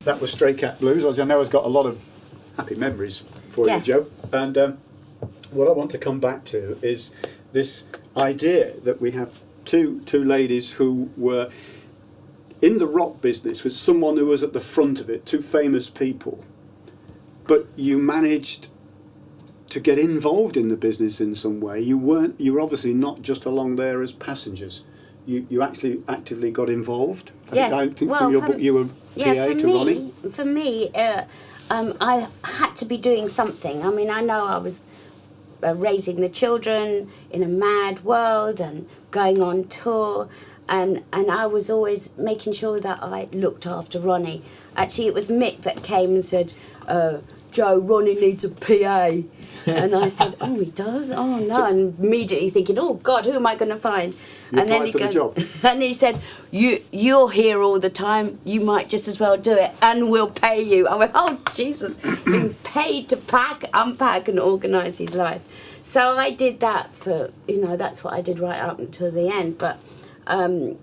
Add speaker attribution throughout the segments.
Speaker 1: that was Stray Cat Blues. I know it's got a lot of happy memories for you, Joe. And what I want to come back to is this idea that we have two ladies who were in the rock business with someone who was at the front of it, two famous people, but you managed to get involved in the business in some way. You were obviously not just along there as passengers. You actually actively got involved.
Speaker 2: Yes.
Speaker 1: I think from your book you were PA to Ronnie.
Speaker 2: For me, I had to be doing something. I mean, I know I was raising the children in a mad world and going on tour, and I was always making sure that I looked after Ronnie. Actually, it was Mick that came and said, Joe, Ronnie needs a PA. And I said, oh, he does? Oh, no. And immediately thinking, oh, God, who am I going to find?
Speaker 1: You
Speaker 2: and then
Speaker 1: applied for the job.
Speaker 2: And he said, you're here all the time. You might just as well do it, and we'll pay you. I went, oh, Jesus, being paid to pack, unpack, and organise his life. So I did that for, that's what I did right up until the end. But I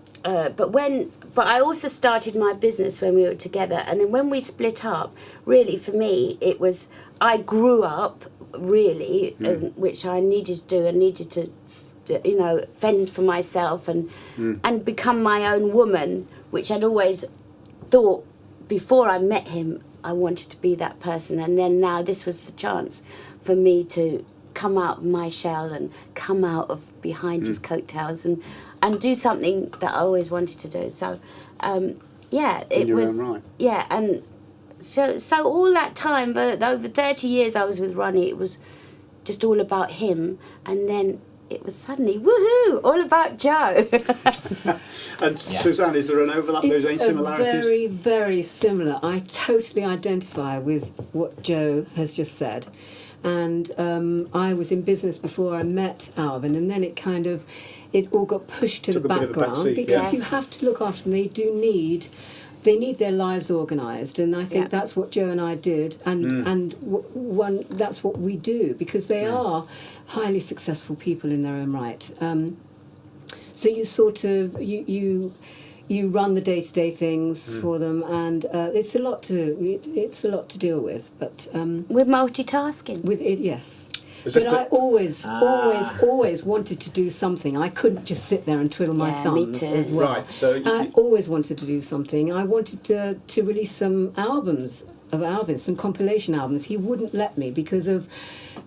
Speaker 2: also started my business when we were together, and then when we split up, really for me it was, I grew up really, which I needed to do. I needed to fend for myself and become my own woman, which I'd always thought before I met him I wanted to be that person. And then now this was the chance for me to come out of my shell and come out of behind his coattails and do something that I always wanted to do. So it was
Speaker 1: own right.
Speaker 2: Yeah. And so all that time, but over 30 years I was with Ronnie, it was just all about him, and then it was suddenly, woohoo, all about Joe.
Speaker 1: And Suzanne, is there an overlap? There's any similarities?
Speaker 3: Very, very similar. I totally identify with what Joe has just said. And I was in business before I met Alvin, and then it all got pushed to the background because you have to look after them. They need their lives organised, and I think that's what Joe and I did, and that's what we do, because they are highly successful people in their own right. So you sort of you run the day-to-day things for them, and it's a lot to deal with. But
Speaker 2: we're multitasking.
Speaker 3: With it, yes. But I always wanted to do something. I couldn't just sit there and twiddle my thumbs as well.
Speaker 1: Right, so
Speaker 3: I always wanted to do something. I wanted to release some albums of Alvin, some compilation albums. He wouldn't let me because of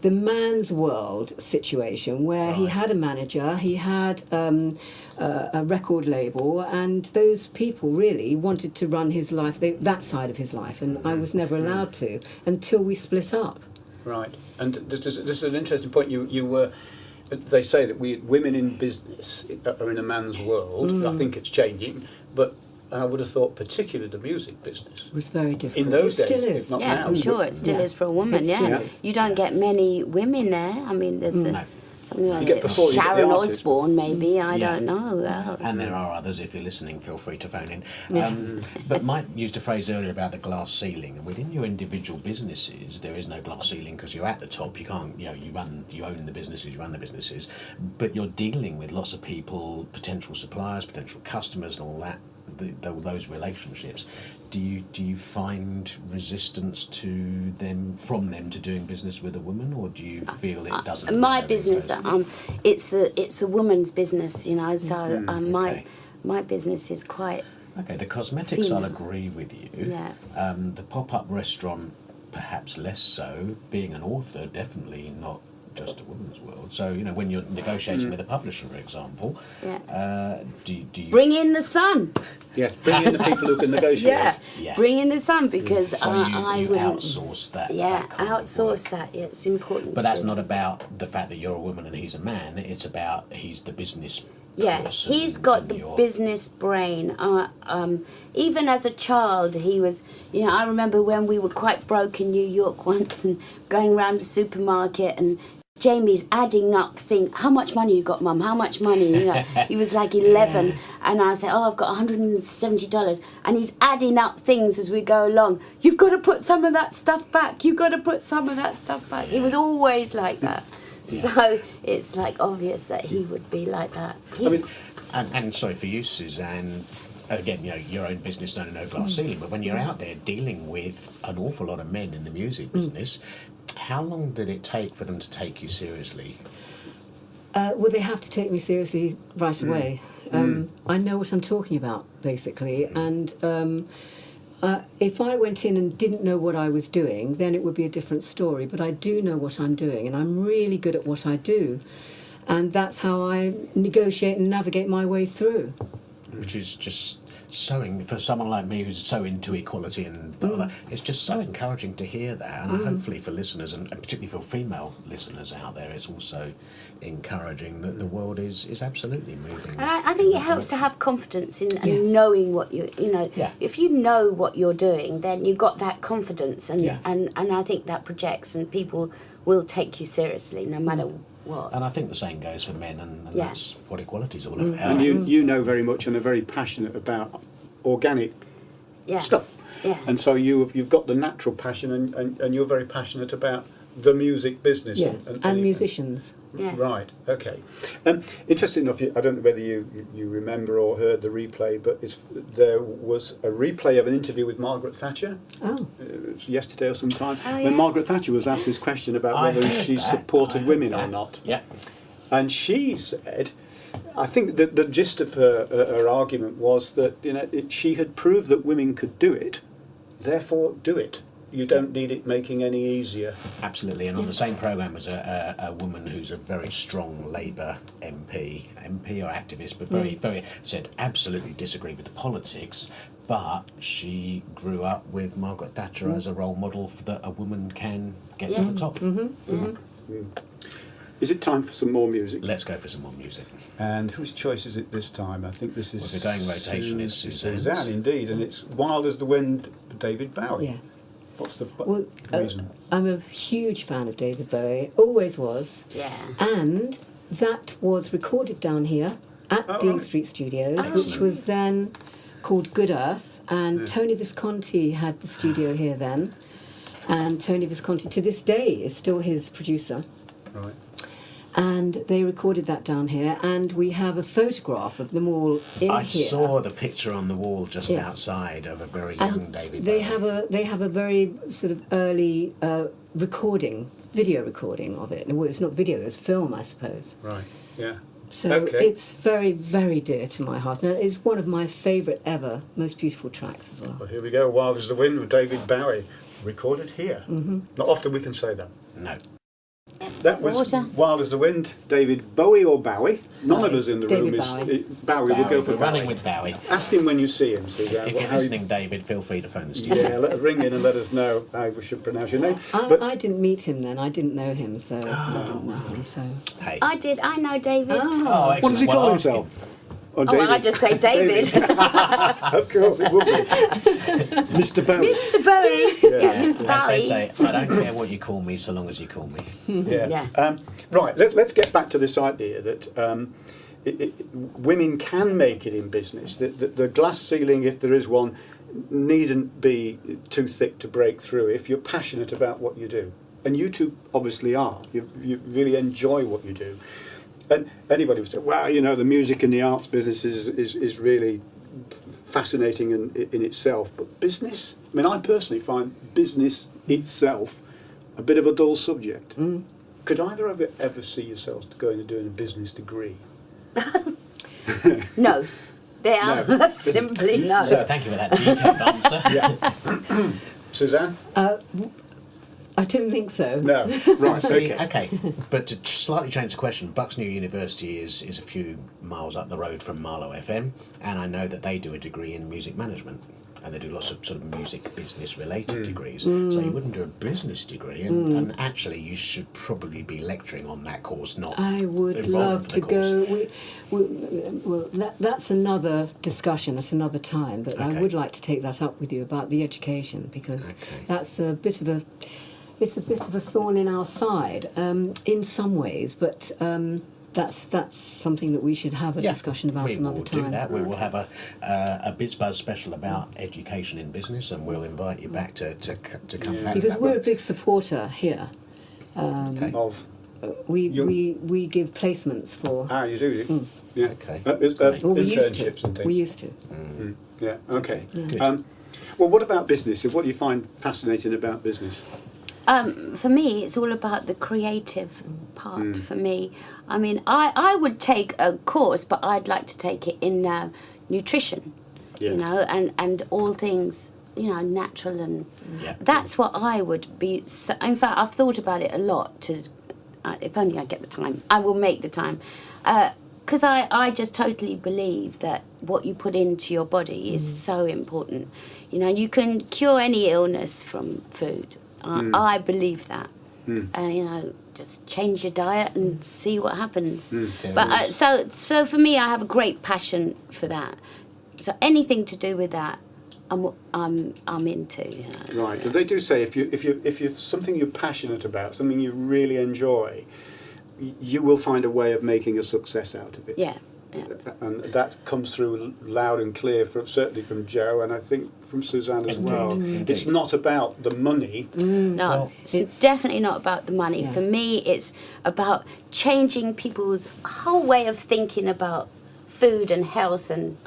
Speaker 3: the man's world situation, where he had a manager, he had a record label, and those people really wanted to run his life, that side of his life, and I was never allowed to until we split up.
Speaker 1: Right, and this is an interesting point. You were. They say that women in business are in a man's world. I think it's changing, but I would have thought particularly the music business.
Speaker 3: It was very difficult.
Speaker 1: In those days,
Speaker 3: still is.
Speaker 1: if not
Speaker 2: Yeah,
Speaker 1: now.
Speaker 2: I'm sure it still is for a woman. You don't get many women there. I mean, there's something like Sharon Osbourne, maybe. I don't know.
Speaker 4: And there are others. If you're listening, feel free to phone in. Yes. But Mike used a phrase earlier about the glass ceiling. And within your individual businesses, there is no glass ceiling because you're at the top. You can't. You own the businesses, you run the businesses, but you're dealing with lots of people, potential suppliers, potential customers, and all that. Those relationships. Do you find resistance from them to doing business with a woman, or do you feel it doesn't?
Speaker 2: My business, it's a woman's business, So my business is quite.
Speaker 4: Okay, the cosmetics,
Speaker 2: female.
Speaker 4: I'll agree with you.
Speaker 2: Yeah.
Speaker 4: The pop-up restaurant, perhaps less so. Being an author, definitely not just a woman's world. So when you're negotiating with a publisher, for example, do you
Speaker 2: bring in the sun?
Speaker 1: Yes, bring in the people who can negotiate.
Speaker 2: Yeah, bring in the sun, because
Speaker 4: so
Speaker 2: I
Speaker 4: you
Speaker 2: wouldn't
Speaker 4: outsource that.
Speaker 2: Yeah,
Speaker 4: that kind of
Speaker 2: outsource
Speaker 4: work.
Speaker 2: that. Yeah, it's important.
Speaker 4: But that's not about the fact that you're a woman and he's a man. It's about he's the business.
Speaker 2: Yeah, he's got the business brain. Even as a child, he was. I remember when we were quite broke in New York once, and going around the supermarket, and Jamie's adding up things. How much money you got, Mum? How much money? He was like 11, and I said, "Oh, I've got $170," and he's adding up things as we go along. You've got to put some of that stuff back. You've got to put some of that stuff back. He was always like that. So it's like obvious that he would be like that.
Speaker 4: And sorry for you, Suzanne. again, your own business, no glass ceiling, but when you're out there dealing with an awful lot of men in the music business, how long did it take for them to take you seriously?
Speaker 3: Well, they have to take me seriously right away. I know what I'm talking about, basically, and if I went in and didn't know what I was doing, then it would be a different story. But I do know what I'm doing, and I'm really good at what I do, and that's how I negotiate and navigate my way through.
Speaker 4: Which is just so, for someone like me who's so into equality and it's just so encouraging to hear that, and hopefully for listeners, and particularly for female listeners out there, it's also encouraging that the world is absolutely moving.
Speaker 2: And I think it helps to have confidence in knowing what if you know what you're doing, then you've got that confidence, and I think that projects, and people will take you seriously no matter what.
Speaker 4: And I think the same goes for men, and that's what equality is all about.
Speaker 1: And you know very much and are very passionate about organic stuff.
Speaker 2: Yeah.
Speaker 1: And so you've got the natural passion, and you're very passionate about the music business.
Speaker 3: Yes, and musicians.
Speaker 2: Yeah.
Speaker 1: Right, okay. Interesting enough, I don't know whether you remember or heard the replay, but there was a replay of an interview with Margaret Thatcher.
Speaker 3: Oh.
Speaker 1: It was yesterday or sometime,
Speaker 2: Oh,
Speaker 1: when Margaret Thatcher was asked this question about whether she supported women or not.
Speaker 4: Yeah.
Speaker 1: And she said, I think that the gist of her argument was that she had proved that women could do it, therefore do it. You don't need it making any easier.
Speaker 4: Absolutely, and on the same programme was a woman who's a very strong Labour MP or activist, but very said absolutely disagreed with the politics, but she grew up with Margaret Thatcher as a role model for that a woman can get to the top.
Speaker 1: Is it time for some more music?
Speaker 4: Let's go for some more music.
Speaker 1: And whose choice is it this time? I think this is...
Speaker 4: Well, the going rotation is Suzanne's.
Speaker 1: Suzanne, indeed, and it's Wild as the Wind, David Bowie.
Speaker 3: Yes.
Speaker 1: What's the reason?
Speaker 3: I'm a huge fan of David Bowie, always was.
Speaker 2: Yeah.
Speaker 3: And that was recorded down here at Dean Street Studios, which was then called Good Earth, and Tony Visconti had the studio here then, and Tony Visconti to this day is still his producer.
Speaker 1: Right.
Speaker 3: And they recorded that down here, and we have a photograph of them all in here.
Speaker 4: I saw the picture on the wall just outside of a very young David Bowie.
Speaker 3: They have a very sort of early video recording of it. Well, it's not video, it's film, I suppose.
Speaker 1: Right, yeah.
Speaker 3: So it's very, very dear to my heart, and it's one of my favourite ever, most beautiful tracks as well.
Speaker 1: Well, here we go, Wild as the Wind with David Bowie, recorded here. Not often we can say that.
Speaker 4: No.
Speaker 1: That was Wild as the Wind, David Bowie or Bowie. None of us in the
Speaker 3: David
Speaker 1: room
Speaker 3: Bowie.
Speaker 1: is... Bowie, we'll go for
Speaker 4: We're
Speaker 1: Bowie.
Speaker 4: running with Bowie.
Speaker 1: Ask him when you see him, Suzanne.
Speaker 4: If you're listening, David, feel free to phone the studio.
Speaker 1: Yeah, ring in and let us know how we should pronounce your name.
Speaker 3: I didn't meet him then, I didn't know him, so I didn't know him, so...
Speaker 4: Hey.
Speaker 2: I did. I know David.
Speaker 4: Oh,
Speaker 1: What does he
Speaker 4: excellent.
Speaker 1: call
Speaker 4: Well, ask
Speaker 1: himself?
Speaker 4: him.
Speaker 1: Oh,
Speaker 2: Well, I just say David.
Speaker 1: Of course it would be. Mr. Bowie.
Speaker 2: Mr. Bowie. Yeah, Mr.
Speaker 4: As they
Speaker 2: Bowie.
Speaker 4: say, I don't care what you call me so long as you call me.
Speaker 1: Yeah. Right, let's get back to this idea that women can make it in business. The glass ceiling, if there is one, needn't be too thick to break through if you're passionate about what you do. And you two obviously are. You really enjoy what you do. And anybody would say, well, the music and the arts business is really fascinating in itself. But business, I personally find business itself a bit of a dull subject. Could either of you ever see yourselves going and doing a business degree?
Speaker 2: No. The answer is simply no.
Speaker 4: So thank you for that detailed answer.
Speaker 1: Suzanne?
Speaker 3: I don't think so.
Speaker 1: No. Right,
Speaker 4: Okay. But to slightly change the question, Bucks-New University is a few miles up the road from Marlow FM, and I know that they do a degree in music management, and they do lots of sort of music business related degrees. So you wouldn't do a business degree, and actually you should probably be lecturing on that course, not
Speaker 3: I would
Speaker 4: involved
Speaker 3: love
Speaker 4: in
Speaker 3: to
Speaker 4: the
Speaker 3: go. Well, that's another discussion. That's another time. But I would like to take that up with you about the education, because that's a bit of a thorn in our side in some ways. But that's something that we should have a discussion about another time.
Speaker 4: We will do that. We will have a BizBuzz special about education in business, and we'll invite you back to come back.
Speaker 3: Because we're a big supporter here.
Speaker 1: Of
Speaker 3: we give placements for.
Speaker 1: Ah, you do. Yeah.
Speaker 4: Okay.
Speaker 3: Well, we used to.
Speaker 1: Internships and things.
Speaker 3: We used to.
Speaker 1: Yeah. Okay.
Speaker 3: Yeah.
Speaker 1: Well, what about business? What do you find fascinating about business?
Speaker 2: For me, it's all about the creative part for me. I mean, I would take a course, but I'd like to take it in nutrition,
Speaker 1: Yeah.
Speaker 2: you know, and all things, you know, natural and
Speaker 4: Yeah.
Speaker 2: that's what I would be. In fact, I've thought about it a lot. If only I get the time, I will make the time. Because I just totally believe that what you put into your body is so important. You know, you can cure any illness from food. I believe that. You know, just change your diet and see what happens. But so for me, I have a great passion for that. So anything to do with that, I'm into. You know.
Speaker 1: Right. They do say if you something you're passionate about, something you really enjoy, you will find a way of making a success out of it.
Speaker 2: Yeah. Yeah.
Speaker 1: And that comes through loud and clear, certainly from Joe, and I think from Suzanne as well.
Speaker 4: Indeed.
Speaker 1: It's not about the money.
Speaker 2: No,
Speaker 4: Well,
Speaker 2: it's definitely not about the money.
Speaker 3: Yeah.
Speaker 2: For me, it's about changing people's whole way of thinking about food and health and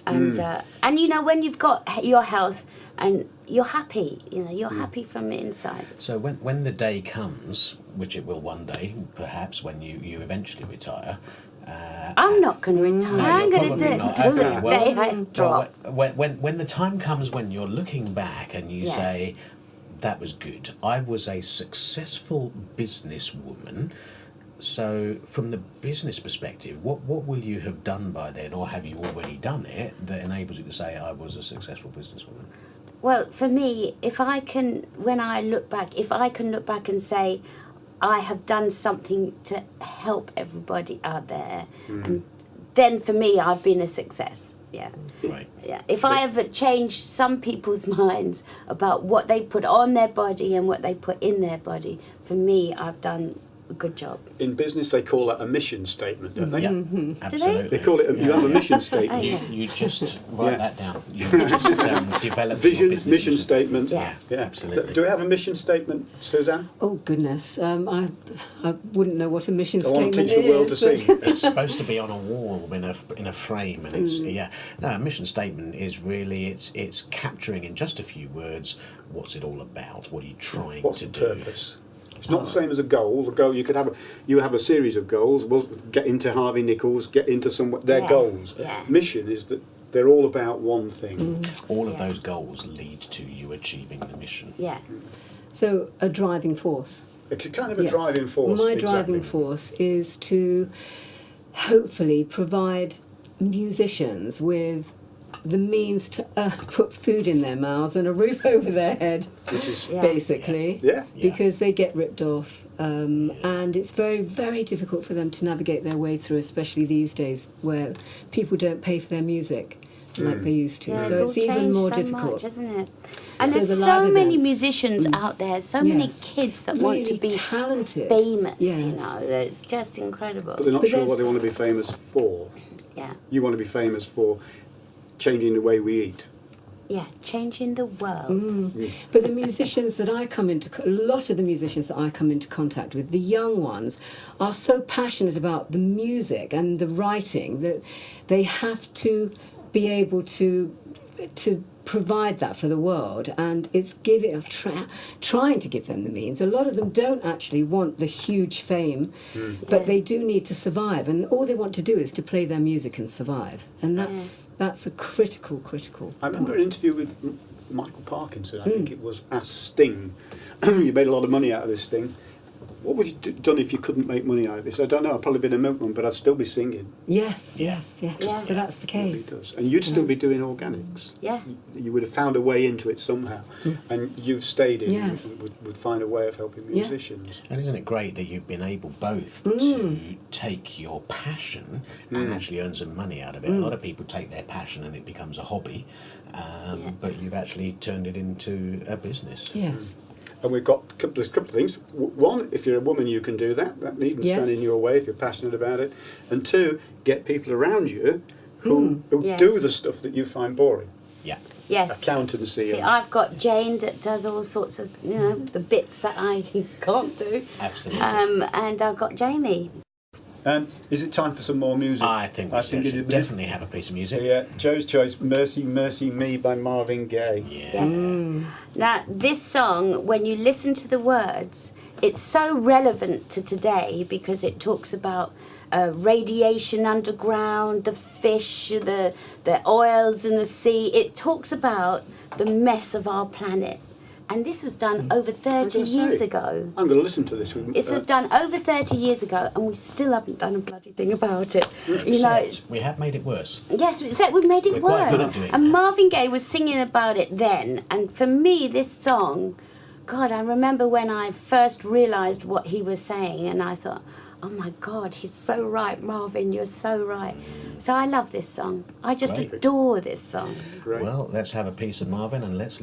Speaker 2: you know, when you've got your health and you're happy, you know, you're happy from the inside.
Speaker 4: So when the day comes, which it will one day, perhaps when you eventually retire.
Speaker 2: I'm not going to retire.
Speaker 4: No,
Speaker 2: I'm
Speaker 4: you're
Speaker 2: going to do
Speaker 4: probably
Speaker 2: it
Speaker 4: not.
Speaker 2: until
Speaker 4: Okay,
Speaker 2: the
Speaker 4: well,
Speaker 2: day I drop.
Speaker 4: When the time comes when you're looking back and you
Speaker 2: Yeah.
Speaker 4: say, that was good. I was a successful businesswoman. So from the business perspective, what will you have done by then, or have you already done it, that enables you to say, I was a successful businesswoman?
Speaker 2: Well, for me, if I can look back and say, I have done something to help everybody out there, and then for me, I've been a success. Yeah.
Speaker 4: Right.
Speaker 2: Yeah. If I ever changed some people's minds about what they put on their body and what they put in their body, for me, I've done a good job.
Speaker 1: In business, they call it a mission statement, don't they?
Speaker 4: Yeah, absolutely.
Speaker 1: They call it. You have a mission statement.
Speaker 4: You just write
Speaker 1: Yeah.
Speaker 4: that down. You just develop
Speaker 1: Vision,
Speaker 4: your business
Speaker 1: mission
Speaker 4: as a-
Speaker 1: statement.
Speaker 2: Yeah.
Speaker 4: Absolutely.
Speaker 1: Do we have a mission statement, Suzanne?
Speaker 3: Oh goodness, I wouldn't know what a mission
Speaker 1: I want
Speaker 3: statement
Speaker 1: to teach the world to
Speaker 3: is.
Speaker 1: sing.
Speaker 4: It's supposed to be on a wall in a frame, and it's a mission statement is really it's capturing in just a few words what's it all about, what are you trying
Speaker 1: What's
Speaker 4: to
Speaker 1: the
Speaker 4: do.
Speaker 1: purpose? It's not the same as a goal. The goal you have a series of goals. Well, get into Harvey Nichols, get into their
Speaker 2: Yeah,
Speaker 1: goals.
Speaker 2: yeah.
Speaker 1: Mission is that they're all about one thing.
Speaker 4: All of
Speaker 2: Yeah.
Speaker 4: those goals lead to you achieving the mission.
Speaker 2: Yeah.
Speaker 3: So a driving force.
Speaker 1: It's kind of a
Speaker 3: Yes.
Speaker 1: driving force.
Speaker 3: My
Speaker 1: exactly.
Speaker 3: driving force is to hopefully provide musicians with the means to put food in their mouths and a roof over their head,
Speaker 1: Which is
Speaker 2: Yeah.
Speaker 3: basically,
Speaker 1: Yeah.
Speaker 3: because they get ripped off. And it's very, very difficult for them to navigate their way through, especially these days where people don't pay for their music like they used to.
Speaker 2: Yeah, it's
Speaker 3: so
Speaker 2: all
Speaker 3: it's even
Speaker 2: changed
Speaker 3: more
Speaker 2: so
Speaker 3: difficult.
Speaker 2: much, isn't it? And
Speaker 3: So
Speaker 2: there's
Speaker 3: the
Speaker 2: so
Speaker 3: live
Speaker 2: many
Speaker 3: events.
Speaker 2: musicians out there, so many
Speaker 3: Yes.
Speaker 2: kids that want to
Speaker 3: Really
Speaker 2: be
Speaker 3: talented.
Speaker 2: famous,
Speaker 3: Yes.
Speaker 2: you know. It's just incredible.
Speaker 1: But they're not
Speaker 3: But
Speaker 1: sure
Speaker 3: there's-
Speaker 1: what they want to be famous for.
Speaker 2: Yeah.
Speaker 1: You want to be famous for changing the way we eat.
Speaker 2: Yeah, changing the world.
Speaker 3: But the musicians that I come into, a lot of the musicians that I come into contact with, the young ones, are so passionate about the music and the writing that they have to be able to provide that for the world, and it's trying to give them the means. A lot of them don't actually want the huge fame, but
Speaker 2: Yeah.
Speaker 3: they do need to survive, and all they want to do is to play their music and survive, and that's a critical
Speaker 1: I remember an interview with Michael Parkinson, I think it was, asked Sting. You made a lot of money out of this, Sting. What would you done if you couldn't make money out of this? I don't know. I'd probably been a milkman, but I'd still be singing.
Speaker 3: Yes.
Speaker 2: Yeah.
Speaker 3: But that's the
Speaker 1: He
Speaker 3: case.
Speaker 1: does. And you'd still be doing organics.
Speaker 2: Yeah.
Speaker 1: You would have found a way into it somehow. And you've stayed in
Speaker 3: Yes.
Speaker 1: and would find a way of helping
Speaker 3: Yeah.
Speaker 1: musicians.
Speaker 4: And isn't it great that you've been able both to take your passion and actually earn some money out of it? A lot of people take their passion and it becomes a hobby, but you've actually turned it into a business.
Speaker 3: Yes.
Speaker 1: And there's a couple of things. One, if you're a woman, you can do that. That needn't stand in
Speaker 3: Yes.
Speaker 1: your way if you're passionate about it. And two, get people around you who
Speaker 2: Yes.
Speaker 1: do the stuff that you find boring.
Speaker 4: Yeah.
Speaker 2: Yes.
Speaker 1: accountancy.
Speaker 2: See,
Speaker 1: and-
Speaker 2: I've got Jane that does all sorts of, the bits that I can't do.
Speaker 4: Absolutely.
Speaker 2: And I've got Jamie.
Speaker 1: Is it time for some more music?
Speaker 4: I think we should
Speaker 1: it is.
Speaker 4: definitely have a piece of music.
Speaker 1: Yeah, Joe's choice, "Mercy, Mercy Me" by Marvin Gaye.
Speaker 4: Yeah.
Speaker 2: Yes. Now, this song, when you listen to the words, it's so relevant to today because it talks about radiation underground, the fish, the oils in the sea. It talks about the mess of our planet. And this was done over 30 years ago.
Speaker 1: I'm going to listen to this.
Speaker 2: This was done over 30 years ago, and we still haven't done a bloody thing about it.
Speaker 4: Except we have made it worse.
Speaker 2: Yes, except we've made it
Speaker 4: We're quite good
Speaker 2: worse.
Speaker 4: at doing
Speaker 2: And
Speaker 4: that.
Speaker 2: Marvin Gaye was singing about it then, and for me, this song, God, I remember when I first realised what he was saying, and I thought, oh my God, he's so right, Marvin, you're so right. So I love this song. I just
Speaker 4: Great.
Speaker 2: adore this song.
Speaker 1: Great.
Speaker 4: Well, let's have a piece of Marvin and let's